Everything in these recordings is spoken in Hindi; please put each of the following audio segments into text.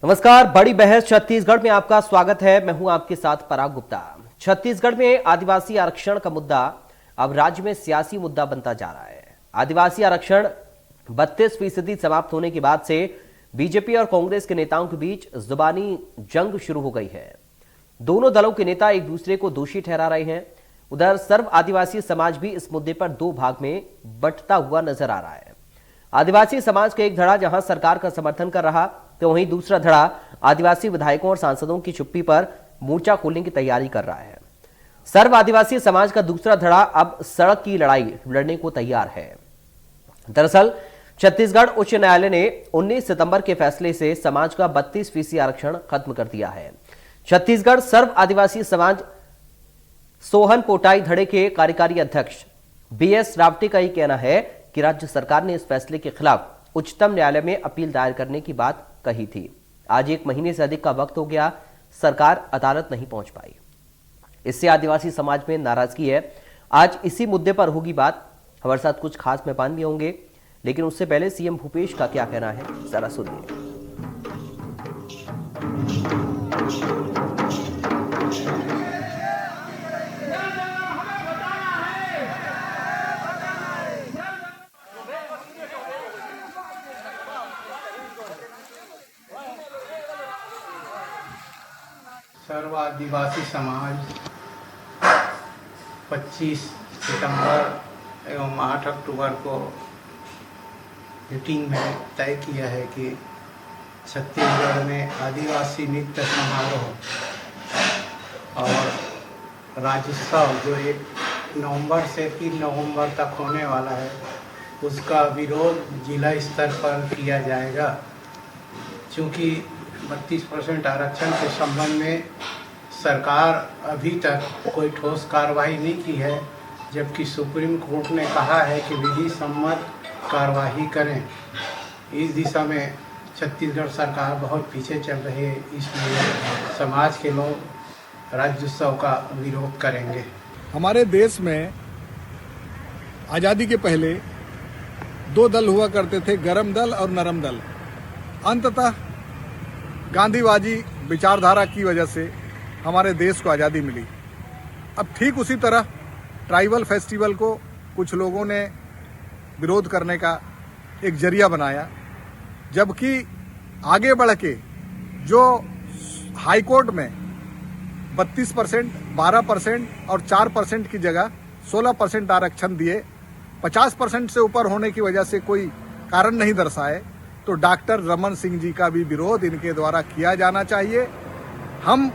नमस्कार, बड़ी बहस छत्तीसगढ़ में आपका स्वागत है। मैं हूं आपके साथ पराग गुप्ता। छत्तीसगढ़ में आदिवासी आरक्षण का मुद्दा अब राज्य में सियासी मुद्दा बनता जा रहा है। आदिवासी आरक्षण 32% समाप्त होने के बाद से बीजेपी और कांग्रेस के नेताओं के बीच जुबानी जंग शुरू हो गई है। दोनों दलों के नेता एक दूसरे को दोषी ठहरा रहे हैं। उधर सर्व आदिवासी समाज भी इस मुद्दे पर दो भाग में बंटता हुआ नजर आ रहा है। आदिवासी समाज का एक धड़ा जहां सरकार का समर्थन कर रहा, तो वहीं दूसरा धड़ा आदिवासी विधायकों और सांसदों की चुप्पी पर मोर्चा खोलने की तैयारी कर रहा है। सर्व आदिवासी समाज का दूसरा धड़ा अब सड़क की लड़ाई लड़ने को तैयार है। दरअसल छत्तीसगढ़ उच्च न्यायालय ने 19 सितंबर के फैसले से समाज का 32% आरक्षण खत्म कर दिया है। छत्तीसगढ़ सर्व आदिवासी समाज सोहन पोटाई धड़े के कार्यकारी अध्यक्ष बीएस रावटे का यह कहना है कि राज्य सरकार ने इस फैसले के खिलाफ उच्चतम न्यायालय में अपील दायर करने की बात कही थी। आज 1 महीने से अधिक का वक्त हो गया, सरकार अदालत नहीं पहुंच पाई। इससे आदिवासी समाज में नाराजगी है। आज इसी मुद्दे पर होगी बात। हमारे साथ कुछ खास मेहमान भी होंगे, लेकिन उससे पहले सीएम भूपेश का क्या कहना है, जरा सुनिए। सर्व आदिवासी समाज 25 सितंबर एवं 8 अक्टूबर को मीटिंग में तय किया है कि छत्तीसगढ़ में आदिवासी नृत्य समारोह और राज्योत्सव जो 1 नवंबर से 3 नवंबर तक होने वाला है, उसका विरोध जिला स्तर पर किया जाएगा। क्योंकि 32% आरक्षण के संबंध में सरकार अभी तक कोई ठोस कार्रवाई नहीं की है, जबकि सुप्रीम कोर्ट ने कहा है कि विधि सम्मत कार्रवाई करें। इस दिशा में छत्तीसगढ़ सरकार बहुत पीछे चल रही है, इसलिए समाज के लोग राज्योत्सव का विरोध करेंगे। हमारे देश में आज़ादी के पहले 2 दल हुआ करते थे, गरम दल और नरम दल। अंततः गांधीवादी विचारधारा की वजह से हमारे देश को आज़ादी मिली। अब ठीक उसी तरह ट्राइबल फेस्टिवल को कुछ लोगों ने विरोध करने का एक जरिया बनाया, जबकि आगे बढ़ के जो हाई कोर्ट में 32%, 12% और 4% की जगह 16% आरक्षण दिए, 50% से ऊपर होने की वजह से कोई कारण नहीं दर्शाए, तो डॉक्टर रमन सिंह जी का भी विरोध इनके द्वारा किया जाना चाहिए। हम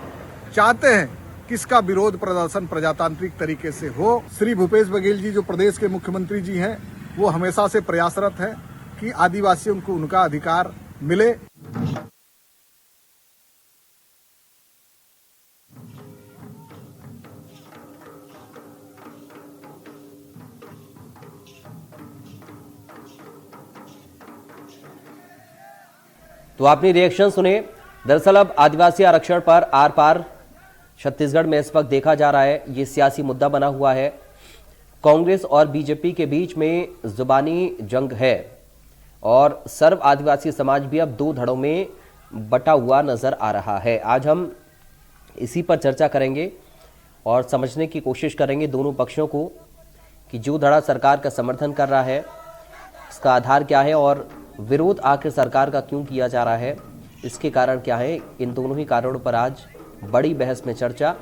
चाहते हैं कि इसका विरोध प्रदर्शन प्रजातांत्रिक तरीके से हो। श्री भूपेश बघेल जी जो प्रदेश के मुख्यमंत्री जी हैं, वो हमेशा से प्रयासरत हैं कि आदिवासियों को उनका अधिकार मिले। तो आपने रिएक्शन सुने। दरअसल अब आदिवासी आरक्षण पर आर पार छत्तीसगढ़ में इस वक्त देखा जा रहा है, ये सियासी मुद्दा बना हुआ है। कांग्रेस और बीजेपी के बीच में जुबानी जंग है और सर्व आदिवासी समाज भी अब 2 धड़ों में बटा हुआ नजर आ रहा है। आज हम इसी पर चर्चा करेंगे और समझने की कोशिश करेंगे दोनों पक्षों को कि जो धड़ा सरकार का समर्थन कर रहा है, इसका आधार क्या है और विरोध आखिर सरकार का क्यों किया जा रहा है, इसके कारण क्या है। इन दोनों ही कारणों पर आज बड़ी बहस में चर्चा।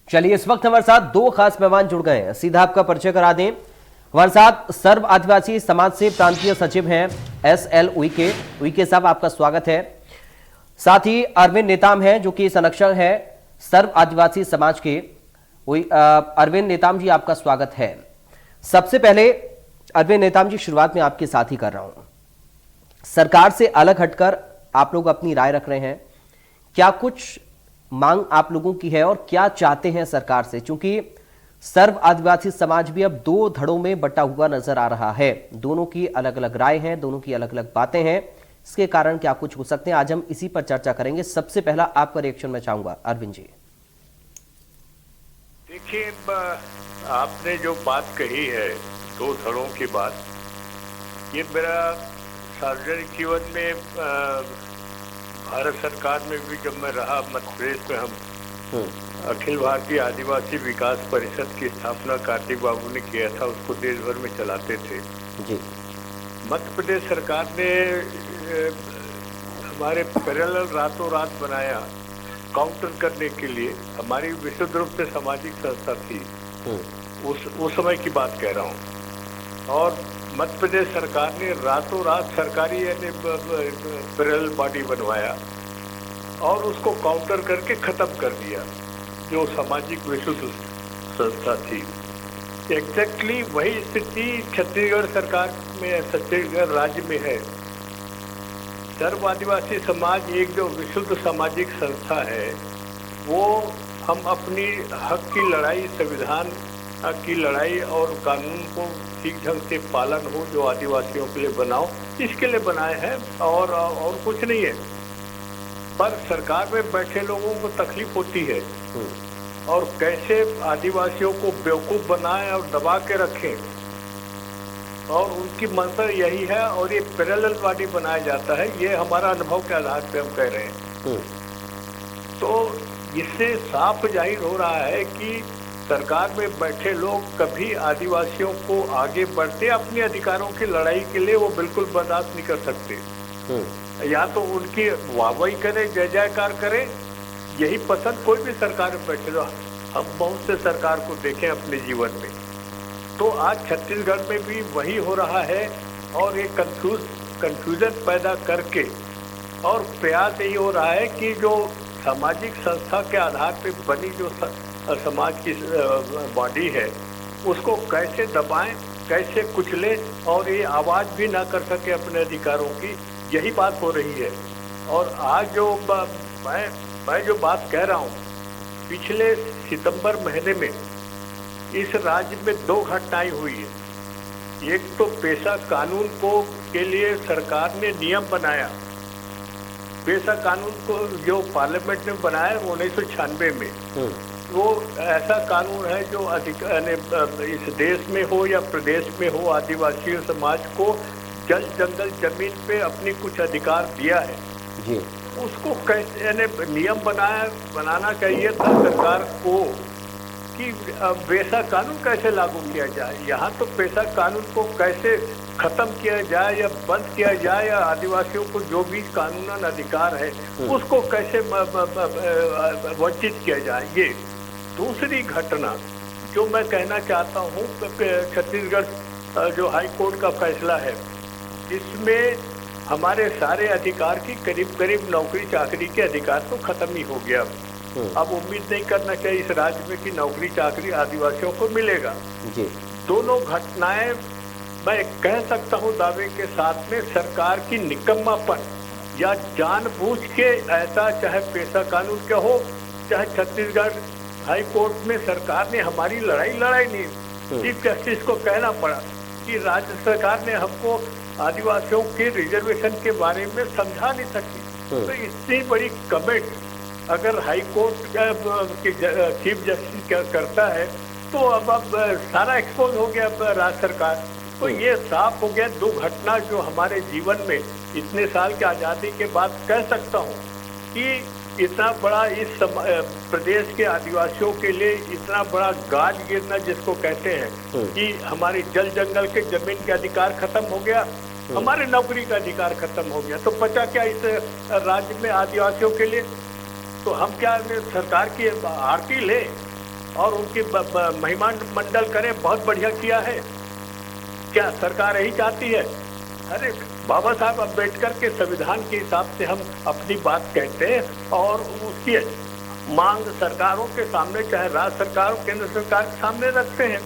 चलिए, इस वक्त हमारे साथ 2 खास मेहमान जुड़ गए हैं, सीधा आपका परिचय करा दें। हमारे साथ सर्व आदिवासी समाज से प्रांतीय सचिव हैं SL उइके। उइके साहब, आपका स्वागत है। साथ ही अरविंद नेताम हैं जो कि संरक्षक है सर्व आदिवासी समाज के। अरविंद नेताम जी, आपका स्वागत है। सबसे पहले अरविंद नेताम जी, शुरुआत में आपके साथ ही कर रहा हूं। सरकार से अलग हटकर आप लोग अपनी राय रख रहे हैं, क्या कुछ मांग आप लोगों की है और क्या चाहते हैं सरकार से? क्योंकि सर्व आदिवासी समाज भी अब दो धड़ों में बटा हुआ नजर आ रहा है, दोनों की अलग अलग राय है, दोनों की अलग अलग बातें हैं। इसके कारण क्या कुछ हो सकते हैं, आज हम इसी पर चर्चा करेंगे। सबसे पहला आपका रिएक्शन मैं चाहूंगा अरविंद जी। देखिए, आपने जो बात कही है दो धड़ों की बात, ये मेरा सार्वजनिक जीवन में भारत सरकार में भी जब मैं रहा, मध्य प्रदेश में हम अखिल भारतीय आदिवासी विकास परिषद की स्थापना कार्तिक बाबू ने किया था, उसको देश भर में चलाते थे जी। मध्य प्रदेश सरकार ने हमारे पैरेलल रातों रात बनाया काउंटर करने के लिए। हमारी विशुद्ध रूप से सामाजिक संस्था थी, उस समय की बात कह रहा हूँ। और मध्य प्रदेश सरकार ने रातों रात सरकारी पैरेलल बॉडी बनवाया और उसको काउंटर करके खत्म कर दिया, जो सामाजिक विशुद्ध संस्था थी। एग्जैक्टली वही स्थिति छत्तीसगढ़ सरकार में, छत्तीसगढ़ राज्य में है। सर्व आदिवासी समाज एक जो विशुद्ध सामाजिक संस्था है, वो हम अपनी हक की लड़ाई, संविधान की लड़ाई और कानून को ठीक ढंग से पालन हो जो आदिवासियों के लिए बनाओ, इसके लिए बनाए हैं और कुछ नहीं है। पर सरकार में बैठे लोगों को तकलीफ होती है और कैसे आदिवासियों को बेवकूफ बनाएं और दबा के रखें, और उनकी मंशा यही है। और ये पैरेलल बॉडी बनाया जाता है, ये हमारा अनुभव के आधार पे हम कह रहे हैं। तो इससे साफ जाहिर हो रहा है कि सरकार में बैठे लोग कभी आदिवासियों को आगे बढ़ते अपने अधिकारों की लड़ाई के लिए वो बिल्कुल बर्दाश्त नहीं कर सकते। या तो उनकी वाहवाही करें, जय जयकार करें, यही पसंद कोई भी सरकार में बैठे रहो। हम बहुत से सरकार को देखें अपने जीवन में, तो आज छत्तीसगढ़ में भी वही हो रहा है। और ये कंफ्यूजन पैदा करके और प्रयास यही हो रहा है कि जो सामाजिक संस्था के आधार पे बनी जो समाज की बॉडी है, उसको कैसे दबाएं, कैसे कुचलें और ये आवाज भी ना कर सके अपने अधिकारों की, यही बात हो रही है। और आज जो मैं जो बात कह रहा हूँ, पिछले सितंबर महीने में इस राज्य में दो घटनाएं हुई है। एक तो पेशा कानून के लिए सरकार ने नियम बनाया। पेशा कानून को जो पार्लियामेंट ने बनाया 1996 में, वो ऐसा कानून है जो इस देश में हो या प्रदेश में हो, आदिवासी समाज को जल जंगल जमीन पे अपनी कुछ अधिकार दिया है जी। उसको कैसे नियम बनाना चाहिए था सरकार को कि पेशा कानून कैसे लागू किया जाए। यहाँ तो पेशा कानून को कैसे खत्म किया जाए या बंद किया जाए, या आदिवासियों को जो भी कानूनन अधिकार है उसको कैसे वंचित किया जाए। ये दूसरी घटना जो मैं कहना चाहता हूँ, छत्तीसगढ़ जो हाई कोर्ट का फैसला है, इसमें हमारे सारे अधिकार की करीब करीब नौकरी चाकरी के अधिकार तो खत्म ही हो गया। अब उम्मीद नहीं करना चाहिए इस राज्य में कि नौकरी चाकरी आदिवासियों को मिलेगा जी। दोनों घटनाएं मैं कह सकता हूं दावे के साथ में सरकार की निकम्मापन या जानबूझ के ऐसा, चाहे पेशा कानून का हो, चाहे छत्तीसगढ़ हाई कोर्ट में सरकार ने हमारी लड़ाई नहीं, चीफ जस्टिस को कहना पड़ा कि राज्य सरकार ने हमको आदिवासियों के रिजर्वेशन के बारे में समझा नहीं सकी। तो इतनी बड़ी कमेंट अगर हाई कोर्ट के चीफ जस्टिस करता है तो अब सारा एक्सपोज हो गया राज्य सरकार। तो ये साफ हो गया दो घटना जो हमारे जीवन में इतने साल की आज़ादी के बाद कह सकता हूँ कि इतना बड़ा इस प्रदेश के आदिवासियों के लिए इतना बड़ा गाज गिरना जिसको कहते हैं कि हमारी जल जंगल के जमीन के अधिकार खत्म हो गया, हमारे नौकरी का अधिकार खत्म हो गया, तो बचा क्या इस राज्य में आदिवासियों के लिए? तो हम क्या सरकार की आरती ले और उनकी महिमा मंडल करें, बहुत बढ़िया किया है? क्या सरकार यही चाहती है? अरे बाबा साहब अम्बेडकर के संविधान के हिसाब से हम अपनी बात कहते हैं और उसकी मांग सरकारों के सामने, चाहे राज्य सरकार और केंद्र सरकार के सामने रखते हैं।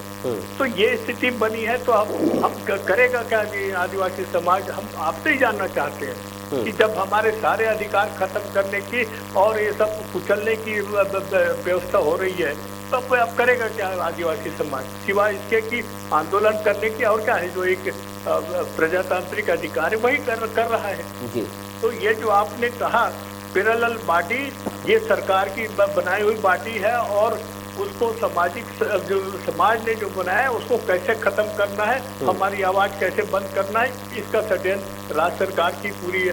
तो ये स्थिति बनी है, तो हम करेगा क्या ये आदिवासी समाज? हम आपसे ही जानना चाहते हैं कि जब हमारे सारे अधिकार खत्म करने की और ये सब कुचलने की व्यवस्था हो रही है, तो अब करेगा क्या आदिवासी समाज, सिवाय इसके कि आंदोलन करने की? और क्या है जो एक प्रजातांत्रिक अधिकार है वही कर रहा है जी। तो ये जो आपने कहा पैरेलल बॉडी, ये सरकार की बनाई हुई बॉडी है और उसको सामाजिक जो समाज ने जो बनाया है उसको कैसे खत्म करना है, हमारी आवाज कैसे बंद करना है, इसका षड्यंत्र राज्य सरकार की पूरी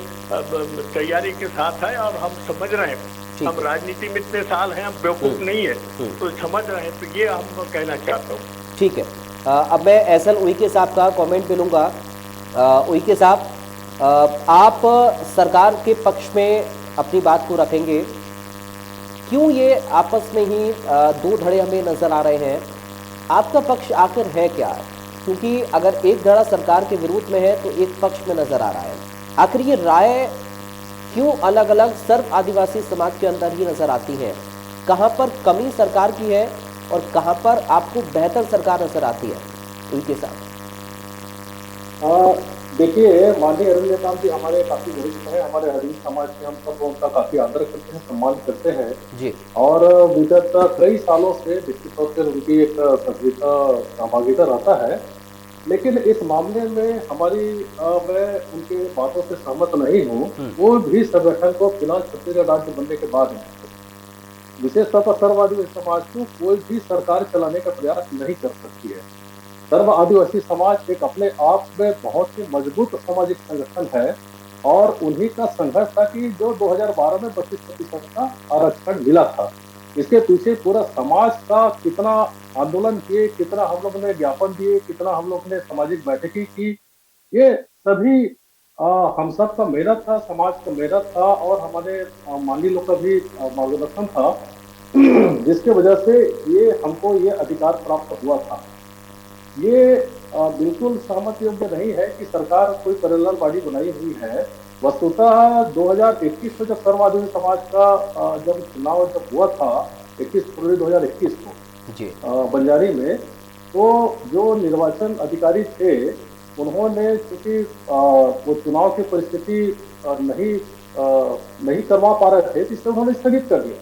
तैयारी के साथ है। और हम समझ रहे हैं, हम राजनीति में इतने साल हैं, हम बेवकूफ नहीं है, तो समझ रहे हैं। तो ये हम कहना चाहता हूँ। ठीक है, अब मैं एसएल उइके साहब का कमेंट पे लूँगा। उइके साहब, आप सरकार के पक्ष में अपनी बात को रखेंगे, क्यों ये आपस में ही दो धड़े हमें नजर आ रहे हैं? आपका पक्ष आखिर है क्या? क्योंकि अगर एक धड़ा सरकार के विरोध में है तो एक पक्ष में नजर आ रहा है। आखिर ये राय क्यों अलग अलग सर्व आदिवासी समाज के अंदर ही नजर आती है? कहाँ पर कमी सरकार की है और कहाँ पर आपको बेहतर सरकार नजर आती है? उनके साथ देखिए, माननीय अरुण नेताम जी हमारे काफी वरिष्ठ हैं, हमारे हरिजन समाज के, हम सब उनका काफी आदर करते हैं, सम्मान करते हैं जी। और विगत कई सालों से निश्चित तौर पर उनकी एक सक्रियता सहभागिता रहता है, लेकिन इस मामले में हमारी मैं उनके बातों से सहमत नहीं हूँ। कोई भी संगठन को फिलहाल छत्तीसगढ़ राज्य बनने के बाद विशेषतौर पर सर्व आदिवासी समाज को कोई भी सरकार चलाने का प्रयास नहीं कर सकती है। सर्व आदिवासी समाज एक अपने आप में बहुत ही मजबूत सामाजिक संगठन है और उन्हीं का संघर्ष था कि जो 2012 में 25% का आरक्षण मिला था। इसके पीछे पूरा समाज का कितना आंदोलन किए, कितना हम लोगों ने ज्ञापन दिए, कितना हम लोग ने सामाजिक बैठकें की, ये सभी हम सब का मेहनत था, समाज का मेहनत था और हमारे माननीय लोग का भी मार्गदर्शन था, जिसके वजह से ये हमको ये अधिकार प्राप्त हुआ था। ये बिल्कुल सहमत योग्य नहीं है कि सरकार कोई पैरेलल बॉडी बनाई हुई है। वस्तुतः 2021 में जब सर्व आदिवासी समाज का जब चुनाव जब हुआ था 21 फरवरी 2021 को जी बंजारी में, तो जो निर्वाचन अधिकारी थे उन्होंने चूंकि वो चुनाव की परिस्थिति नहीं करवा पा रहे थे, इसलिए उन्होंने स्थगित कर दिया।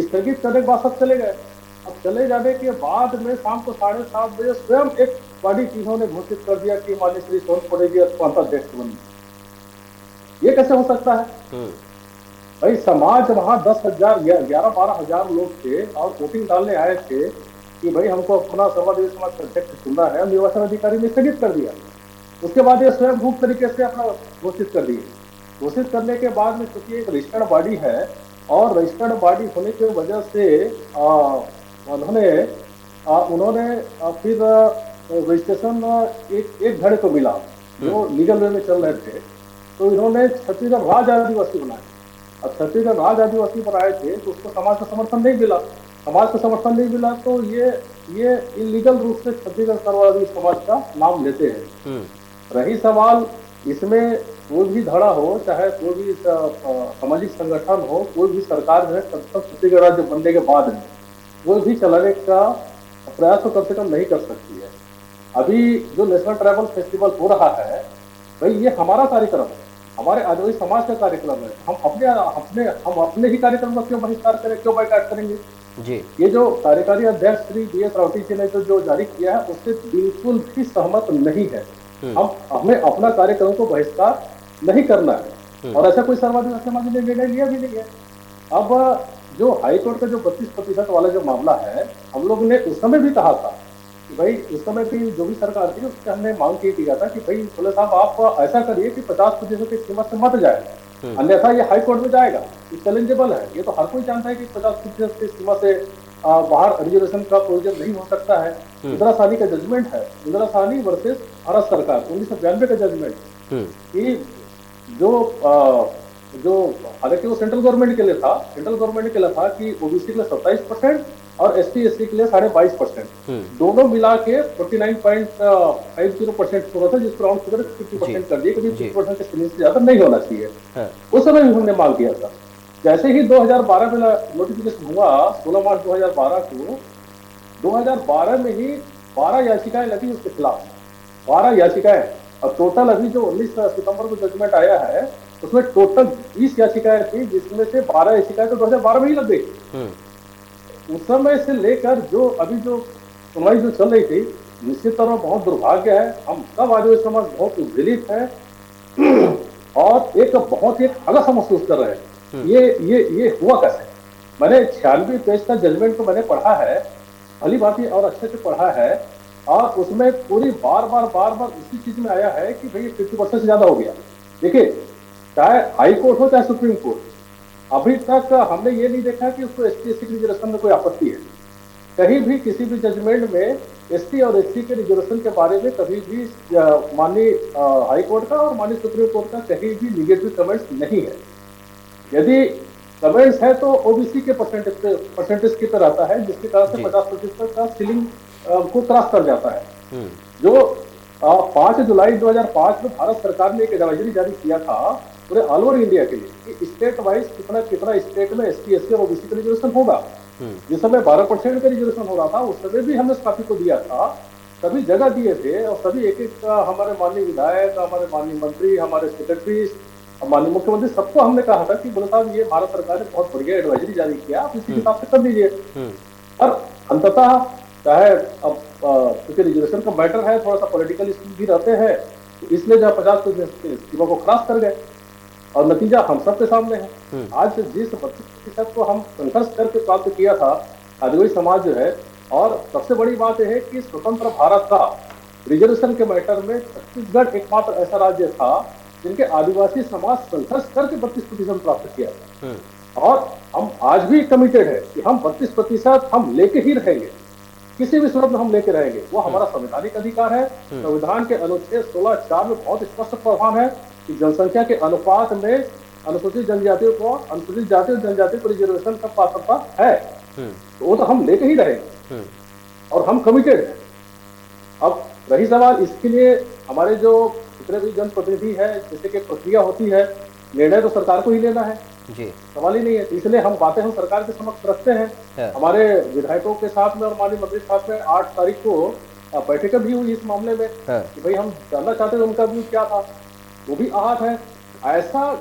स्थगित करने के बाद सब चले गए। अब चले जाने के बाद में शाम को 7:30 बजे स्वयं एक बॉडी इन्होंने घोषित कर दिया कि माननीय श्री सोन पड़ेगी अध्यक्ष बनी। ये कैसे हो सकता है? भाई समाज वहां 10,000 11-12,000 लोग थे और वोटिंग डालने आए थे कि भाई हमको अपना सर्वाधिक समाज का अध्यक्ष चुनना है, निर्वाचन अधिकारी ने स्थगित कर दिया। उसके बाद ये स्वयं गुप्त तरीके से अपना घोषित कर दिए। घोषित करने के बाद में चूंकि एक रजिस्टर्ड बॉडी है और रजिस्टर्ड बॉडी होने की वजह से उन्होंने फिर रजिस्ट्रेशन एक धड़े को मिला जो लीगल वे में चल रहे थे, तो इन्होंने छत्तीसगढ़ राज्य आदिवासी बनाए। अब छत्तीसगढ़ राज्य आदिवासी बनाए थे तो उसको समाज का समर्थन नहीं मिला। समाज का समर्थन नहीं मिला तो ये इलीगल रूप से छत्तीसगढ़ सर्व आदिवासी समाज का नाम लेते हैं। रही सवाल इसमें कोई भी धड़ा हो, चाहे कोई भी सामाजिक संगठन हो, कोई भी सरकार जो है छत्तीसगढ़ राज्य बनने के बाद में कोई भी चलाने का प्रयास तो कम से कम नहीं कर सकती है। अभी जो नेशनल ट्राइबल फेस्टिवल हो रहा है, भाई ये हमारा कार्यक्रम है, हमारे आदिवासी समाज का कार्यक्रम है। हम अपने ही कार्यक्रम का क्यों बहिष्कार करें, क्यों बाइकाट करेंगे जी? ये जो कार्यकारी अध्यक्ष श्री BS रावटी जी ने जो जारी किया है उससे बिल्कुल भी सहमत नहीं है। हमें अपना कार्यक्रम को बहिष्कार नहीं करना है और ऐसा कोई सर्व आदिवासी समाज ने निर्णय लिया भी नहीं है। अब जो हाईकोर्ट का जो 32% वाला जो मामला है, हम लोग ने उस समय भी कहा था कि भाई उस समय की जो भी सरकार थी उससे हमने मांग किया था कि भाई बोले साहब आप ऐसा करिए कि 50% की सीमा से मत जाए, अन्यथा ये हाईकोर्ट में जाएगा, ये चैलेंजेबल है। ये तो हर कोई जानता है कि 50% की सीमा से बाहर रिजर्वेशन का प्रोविजन नहीं हो सकता है। इंदिरा साहनी का जजमेंट है, इंदिरा साहनी वर्सेस भारत सरकार 1992 का जजमेंट, कि जो हालांकि वो सेंट्रल गवर्नमेंट के लिए था, कि ओबीसी के लिए 27% और ST/SC के लिए 22.5%, दोनों मिला के 49.50% हो रहा था, जिसको राउंड फिगर 50% कर दिया, कभी 50% के से ज्यादा नहीं होना चाहिए। उस समय भी हमने मांग किया था। जैसे ही 2012 में नोटिफिकेशन हुआ 16 मार्च 2012 को, 2012 में ही 12 याचिकाएं लगी उसके खिलाफ, 12 याचिकाएं। और टोटल अभी जो 19 सितंबर को जजमेंट आया है उसमें टोटल 20 याचिकाएं थी, जिसमें से 12 याचिकाएं तो 2012 में ही लग गई। उस समय से लेकर जो अभी जो सुनवाई जो चल रही थी, निश्चित तौर पर बहुत दुर्भाग्य है। हम सब आदिवासी समाज बहुत उद्वेलित है और एक बहुत ही हलस महसूस कर रहे हैं। ये हुआ कैसे? मैंने 96 पेज का जजमेंट को मैंने पढ़ा है, भली भांति और अच्छे से पढ़ा है, और उसमें पूरी बार बार उसी चीज में आया है कि भाई 50% से ज्यादा हो गया। देखिए, चाहे हाई कोर्ट हो चाहे सुप्रीम कोर्ट, अभी तक हमने ये नहीं देखा कि उसको ST/SC के रिजर्वेशन में कोई आपत्ति है। कहीं भी किसी भी जजमेंट में ST और SC के रिजर्वेशन के बारे में कभी भी माननीय हाई कोर्ट का और माननीय सुप्रीम कोर्ट का कहीं भी निगेटिव कमेंट्स नहीं है। यदि कमेंट्स है तो OBC के परसेंटेज की तरह आता है, जिसके कारण से 50% का सीलिंग को क्रॉस कर जाता है। जो 5 जुलाई 2005 में भारत सरकार ने एक एडवाइजरी जारी किया था पूरे ऑल ओवर इंडिया के लिए कि स्टेट वाइज कितना स्टेट में ST/SC और OBC का रिजर्वेशन होगा। जिस समय 12% का रिजर्वेशन हो रहा था, उस समय भी हमने स्थापित को दिया था, सभी जगह दिए थे, और सभी एक हमारे माननीय विधायक, हमारे माननीय मंत्री, हमारे सेक्रेटरी, माननीय मुख्यमंत्री, सबको हमने कहा था कि बोले साहब ये भारत सरकार ने बहुत बढ़िया एडवाइजरी जारी किया, आप इसी हिसाब से कर लीजिए। और अंततः चाहे अब क्योंकि रिजर्वेशन का मैटर है, थोड़ा सा पॉलिटिकल इश्यू भी रहते हैं, तो इसलिए जो 50% सीमा को क्रॉस कर गए, और नतीजा हम सबके सामने है। आज जिस 32% को हम संघर्ष करके प्राप्त किया था आदिवासी समाज जो है, और सबसे बड़ी बात यह है कि स्वतंत्र भारत का रिजर्वेशन के मैटर में छत्तीसगढ़ एकमात्र ऐसा राज्य था जिनके आदिवासी समाज संघर्ष करके 32% प्राप्त किया। और हम आज भी कमिटेड है कि हम 32% हम लेके ही रहेंगे, किसी भी सूरत में हम लेके रहेंगे। वो हमारा संवैधानिक अधिकार है। संविधान के अनुच्छेद 16(4) में बहुत स्पष्ट प्रावधान है कि जनसंख्या के अनुपात में अनुसूचित जनजातियों को, अनुसूचित जाति और जनजाति को रिजर्वेशन का पात्रता है, तो वो तो हम लेके ही रहेंगे और हम कमिटेड हैं। अब रही सवाल, इसके लिए हमारे जो जितने भी जनप्रतिनिधि है, जैसे कि प्रक्रिया होती है, निर्णय तो सरकार को ही लेना है जी, सवाल ही नहीं है। इसलिए हम बातें हम सरकार के समक्ष रखते हैं। हमारे विधायकों के साथ में और माननीय मंत्री साथ में 8 तारीख को बैठक भी हुई इस मामले में कि भाई हम जानना चाहते थे उनका व्यू क्या था, वो भी आहत है। ऐसा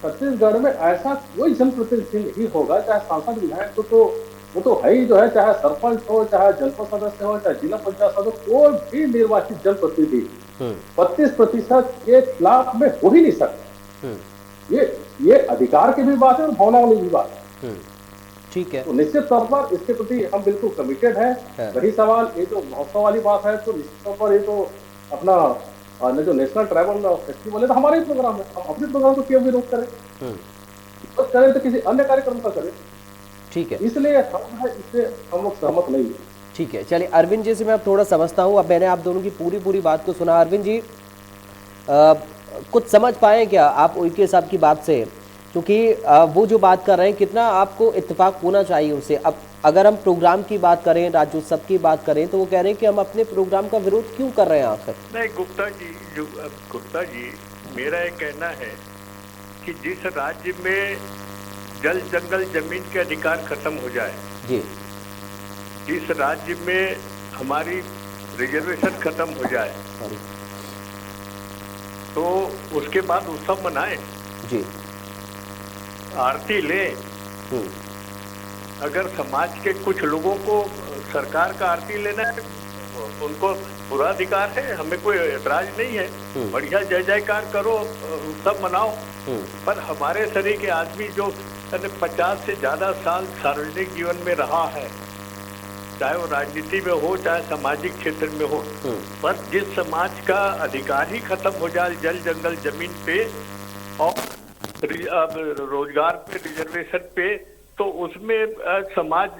छत्तीसगढ़ में ऐसा कोई जनप्रतिनिधि नहीं होगा, चाहे सांसद विधायक तो वो तो है ही जो है, चाहे सरपंच हो, चाहे जनपद सदस्य हो, चाहे जिला पंचायत सदस्य, कोई भी निर्वाचित जनप्रतिनिधि 32% के खिलाफ में हो ही नहीं सकता। ये अधिकार की भी बात है और भावनाओं की भी बात है। ठीक है, तो निश्चित तौर पर इसके प्रति हम बिल्कुल कमिटेड है। रही सवाल ये जो महोत्सव वाली बात है, तो निश्चित तौर पर ये तो अपना जो नेशनल ट्राइबल फेस्टिवल है तो हमारा ही प्रोग्राम है, हम अपने प्रोग्राम को क्यों विरोध करें? विरोध करें तो किसी अन्य कार्यक्रम का करें। ठीक है, इसलिए इससे हम लोग सहमत नहीं है। ठीक है, चलिए अरविंद जी से मैं अब थोड़ा समझता हूँ। अब मैंने आप दोनों की पूरी बात को सुना। अरविंद जी कुछ समझ पाए क्या आप उनके साहब की बात से? क्योंकि वो जो बात कर रहे हैं, कितना आपको इत्तेफाक होना चाहिए उनसे। अब अगर हम प्रोग्राम की बात करें, राज्योत्सव की बात करें, तो वो कह रहे हैं कि हम अपने प्रोग्राम का विरोध क्यों कर रहे हैं आखिर? नहीं गुप्ता जी, मेरा ये कहना है कि जिस राज्य में जल जंगल जमीन के अधिकार खत्म हो जाए जी, जिस राज्य में हमारी रिजर्वेशन खत्म हो जाए, तो उसके बाद उत्सव मनाएं जी, आरती लें। अगर समाज के कुछ लोगों को सरकार का आरती लेना है, उनको पूरा अधिकार है, हमें कोई ऐतराज नहीं है। बढ़िया जय जयकार करो, उत्सव मनाओ। पर हमारे शरीर के आदमी जो 50 से ज्यादा साल सार्वजनिक जीवन में रहा है, चाहे वो राजनीति में हो चाहे सामाजिक क्षेत्र में हो, पर जिस समाज का अधिकार ही खत्म हो जाए जल जंगल जमीन पे और रोजगार पे, रिजर्वेशन पे, तो उसमें समाज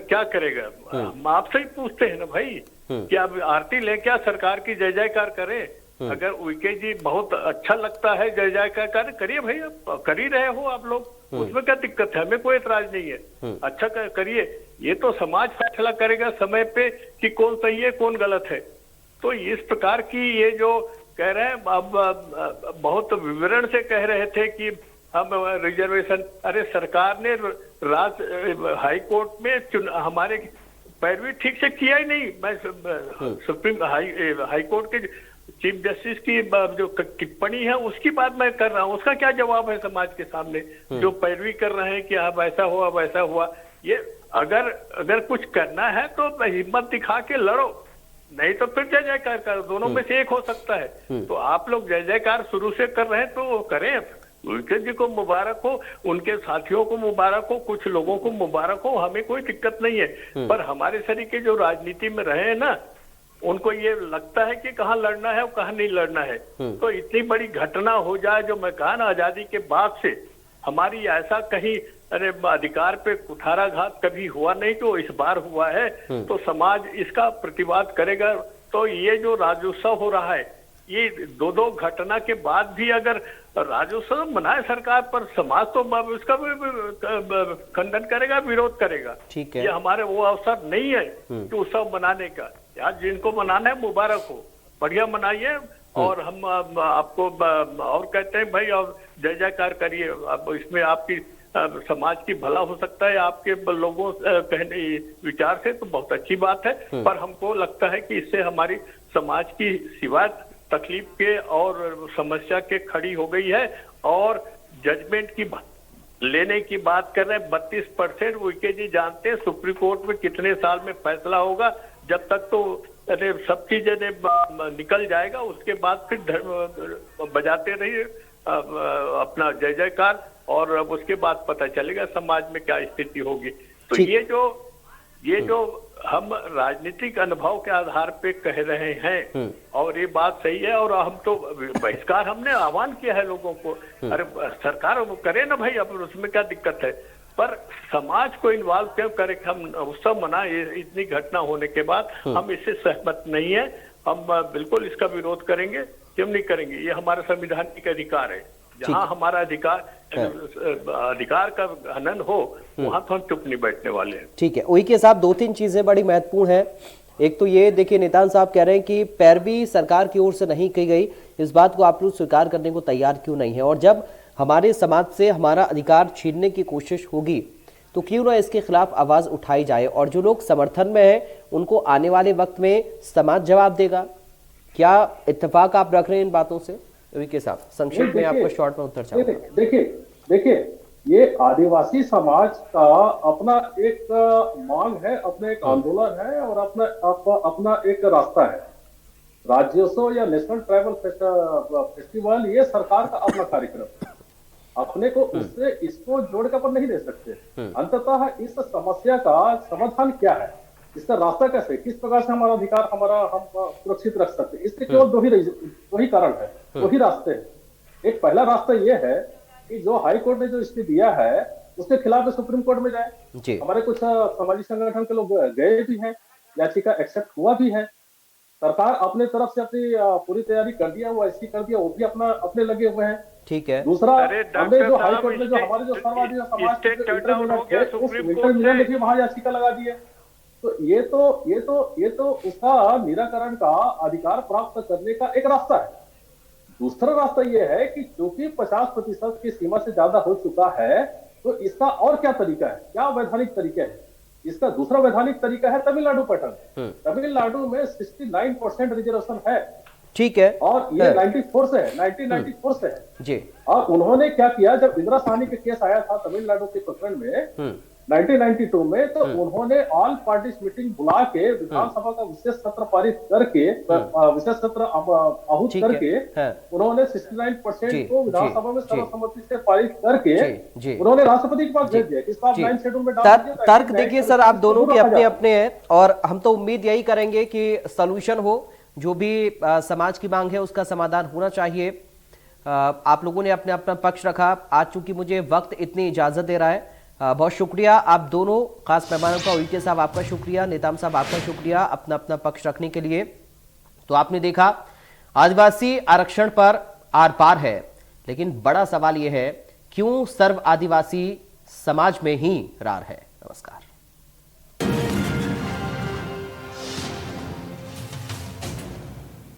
क्या करेगा? हम आपसे ही पूछते हैं ना भाई, कि आप आरती लें क्या सरकार की जय जयकार करें? अगर उइके जी बहुत अच्छा लगता है जय जयकार करिए भाई, आप कर ही रहे हो आप लोग, उसमें क्या दिक्कत है? हमें कोई एतराज नहीं है, अच्छा करिए। ये तो समाज फैसला करेगा समय पे कि कौन सही है कौन गलत है। तो इस प्रकार की ये जो कह रहे हैं, अब बहुत विवरण से कह रहे थे कि हम रिजर्वेशन, अरे सरकार ने हाई कोर्ट में हमारे पैरवी ठीक से किया ही नहीं। मैं सुप्रीम हाई कोर्ट के चीफ जस्टिस की जो टिप्पणी है उसकी बात मैं कर रहा हूँ, उसका क्या जवाब है समाज के सामने? जो पैरवी कर रहे हैं कि अब ऐसा हुआ अब ऐसा हुआ। ये अगर कुछ करना है तो हिम्मत दिखा के लड़ो, नहीं तो फिर जय जयकार करो, दोनों में से एक हो सकता है। तो आप लोग जय जयकार शुरू से कर रहे हैं तो वो करें, उनके जी को मुबारक हो, उनके साथियों को मुबारक हो, कुछ लोगों को मुबारक हो, हमें कोई दिक्कत नहीं है। पर हमारे तरीके जो राजनीति में रहे हैं ना, उनको ये लगता है कि कहाँ लड़ना है और कहाँ नहीं लड़ना है। तो इतनी बड़ी घटना हो जाए, जो मैं कहा ना आजादी के बाद से हमारी ऐसा कहीं अरे अधिकार पे कुठाराघात कभी हुआ नहीं, तो इस बार हुआ है तो समाज इसका प्रतिवाद करेगा। तो ये जो राज्योत्सव हो रहा है, ये दो घटना के बाद भी अगर राज्योत्सव मनाए सरकार, पर समाज तो उसका खंडन करेगा, विरोध करेगा। ठीक है, ये हमारे वो अवसर नहीं है कि उत्सव मनाने का। यार जिनको मनाना है मुबारक हो, बढ़िया मनाइए, और हम आपको और कहते हैं भाई और जय जयकार करिए। अब इसमें आपकी समाज की भला हो सकता है आपके लोगों कहने विचार से, तो बहुत अच्छी बात है। पर हमको लगता है कि इससे हमारी समाज की सिवाय तकलीफ के और समस्या के खड़ी हो गई है। और जजमेंट की लेने की बात कर रहे हैं, 32% वीके जी जानते हैं सुप्रीम कोर्ट में कितने साल में फैसला होगा। जब तक तो अरे सब चीजें निकल जाएगा, उसके बाद फिर बजाते रहिए अपना जय जयकार, और उसके बाद पता चलेगा समाज में क्या स्थिति होगी। तो ये जो हम राजनीतिक अनुभव के आधार पे कह रहे हैं, और ये बात सही है। और हम तो बहिष्कार हमने आह्वान किया है लोगों को, अरे सरकार वो करे ना भाई, अब उसमें क्या दिक्कत है। पर समाज को इन्वॉल्व क्यों करे कि हम उत्सव मनाए इतनी घटना होने के बाद? हम इससे सहमत नहीं है, हम बिल्कुल इसका विरोध करेंगे। क्यों नहीं करेंगे? ये हमारा संवैधानिक अधिकार है। जहाँ हमारा अधिकार का हनन हो, वहां तो हम चुप नहीं बैठने वाले हैं। ठीक है, वही के साथ 2-3 चीजें बड़ी महत्वपूर्ण है। एक तो ये देखिए, नेतान साहब कह रहे हैं कि पैरवी सरकार की ओर से नहीं की गई, इस बात को आप लोग स्वीकार करने को तैयार क्यों नहीं है? और जब हमारे समाज से हमारा अधिकार छीनने की कोशिश होगी तो क्यों ना इसके खिलाफ आवाज उठाई जाए। और जो लोग समर्थन में है उनको आने वाले वक्त में समाज जवाब देगा। क्या इत्तेफाक आप रख रहे हैं इन बातों से? के साथ संक्षिप्त में आपको शॉर्ट में उत्तर चाहूंगा। देखिए ये आदिवासी समाज का अपना एक मांग है, अपना एक आंदोलन है, और अपना एक रास्ता है। राज्योत्सव या नेशनल ट्राइबल फेस्टिवल ये सरकार का अपना कार्यक्रम, अपने को उससे इसको जोड़कर पर नहीं दे सकते। अंततः इस समस्या का समाधान क्या है, इसका रास्ता कैसे, किस प्रकार से हमारा अधिकार हम सुरक्षित रख सकते हैं, इसके केवल दो ही कारण है, दो ही रास्ते हैं। एक पहला रास्ता ये है कि जो हाई कोर्ट ने जो स्टे दिया है उसके खिलाफ सुप्रीम कोर्ट में जाए। हमारे कुछ सामाजिक संगठन के लोग गए भी हैं, याचिका एक्सेप्ट हुआ भी है। सरकार अपने तरफ से अपनी पूरी तैयारी कर दिया, वो ऐसी कर दिया, वो भी अपने लगे हुए हैं। ठीक है। दूसरा, हमने जो हाई कोर्ट में जो हमारे जो सर्ववादी समाज के इंटरमीडिएट ने भी वहां याचिका लगा दी है। तो ये तो उसका निराकरण का अधिकार प्राप्त करने का एक रास्ता है। दूसरा रास्ता ये है कि क्योंकि 50% की सीमा से ज्यादा हो चुका है, तो इसका और क्या तरीका है, क्या वैधानिक तरीका है? इसका दूसरा वैधानिक तरीका है तमिलनाडु पैटर्न। तमिलनाडु में 69% रिजर्वेशन है। ठीक है, और ये 94 से है, 1994 से है जी। और उन्होंने क्या किया, जब इंदिरा साहनी के केस आया था तमिलनाडु के प्रकरण में 1992 में, तो उन्होंने ऑल पार्टीज मीटिंग बुला के विधानसभा का विशेष सत्र पारित करके, विशेष सत्र आहूत करके, उन्होंने 69% को विधानसभा में सर्वसम्मति से पारित करके उन्होंने राष्ट्रपति के पास भेज दिया। इसको आप 9 शेड्यूल में डाल दीजिए। तर्क देखिए सर, आप दोनों के अपने अपने हैं, और हम तो उम्मीद यही करेंगे कि सॉल्यूशन हो, जो भी समाज की मांग है उसका समाधान होना चाहिए। आप लोगों ने अपने अपना पक्ष रखा। आज चूंकि मुझे वक्त इतनी इजाजत दे रहा है, बहुत शुक्रिया आप दोनों खास मेहमानों का। उइके साहब आपका शुक्रिया, नेताम साहब आपका शुक्रिया अपना अपना पक्ष रखने के लिए। तो आपने देखा, आदिवासी आरक्षण पर आर पार है, लेकिन बड़ा सवाल यह है क्यों सर्व आदिवासी समाज में ही रार है। नमस्कार।